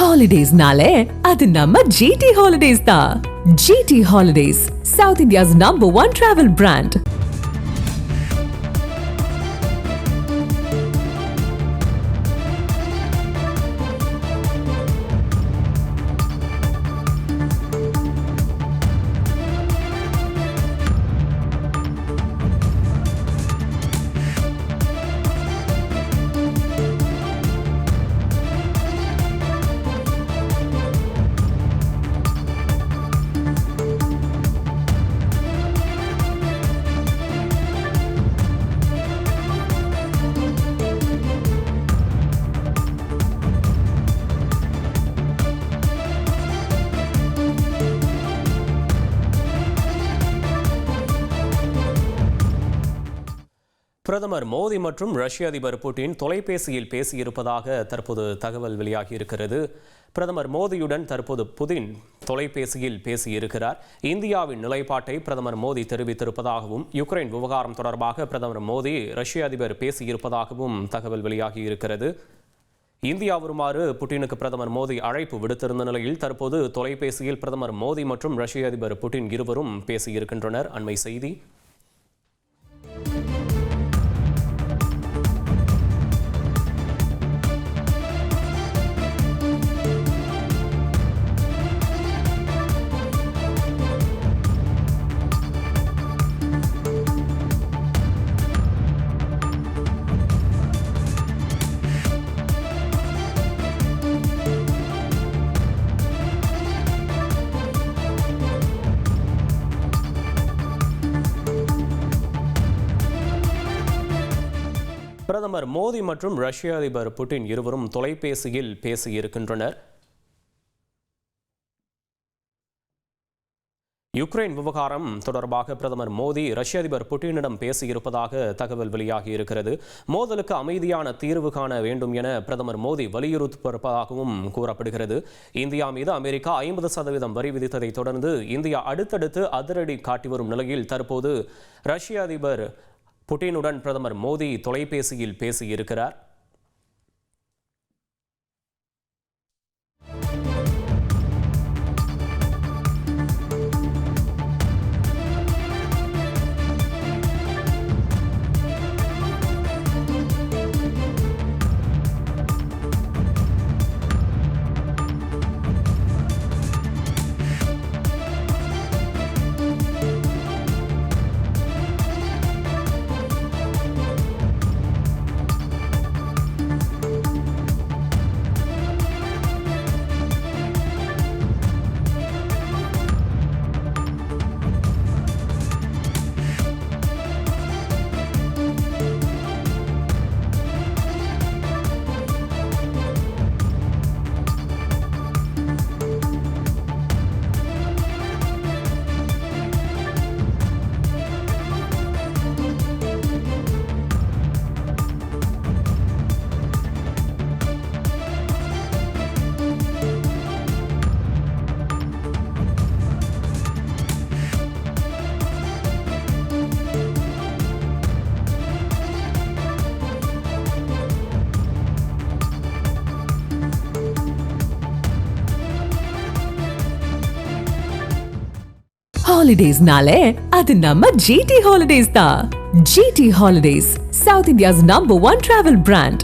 Holidays-nale, adu namma GT Holidays da. GT Holidays, South India's #1 travel brand. பிரதமர் மோடி மற்றும் ரஷ்ய அதிபர் புட்டின் தொலைபேசியில் பேசியிருப்பதாக தற்போது தகவல் வெளியாகி இருக்கிறது. பிரதமர் மோடியுடன் தற்போது புதின் தொலைபேசியில் பேசியிருக்கிறார். இந்தியாவின் நிலைப்பாட்டை பிரதமர் மோடி தெரிவித்திருப்பதாகவும், யுக்ரைன் விவகாரம் தொடர்பாக பிரதமர் மோடி ரஷ்ய அதிபர் பேசியிருப்பதாகவும் தகவல் வெளியாகி இருக்கிறது. இந்தியா வருமாறு புட்டினுக்கு பிரதமர் மோடி அழைப்பு விடுத்திருந்த நிலையில் தற்போது தொலைபேசியில் பிரதமர் மோடி மற்றும் ரஷ்ய அதிபர் புட்டின் இருவரும் பேசியிருக்கின்றனர். அண்மை செய்தி. பிரதமர் மோடி மற்றும் ரஷ்ய அதிபர் புட்டின் இருவரும் தொலைபேசியில் பேசியிருக்கின்றனர். யுக்ரைன் விவகாரம் தொடர்பாக பிரதமர் மோடி ரஷ்ய அதிபர் புட்டினிடம் பேசியிருப்பதாக தகவல் வெளியாகி இருக்கிறது. மோதலுக்கு அமைதியான தீர்வு காண வேண்டும் என பிரதமர் மோடி வலியுறுத்தியிருப்பதாகவும் கூறப்படுகிறது. இந்தியா மீது அமெரிக்கா 50% வரி விதித்ததை தொடர்ந்து இந்தியா அடுத்தடுத்து அதிரடி காட்டி வரும் நிலையில் தற்போது ரஷ்ய அதிபர் புட்டினுடன் பிரதமர் மோடி தொலைபேசியில் பேசியிருக்கிறார். Holidays-nale, adu namma GT Holidays da. GT Holidays, South India's #1 travel brand.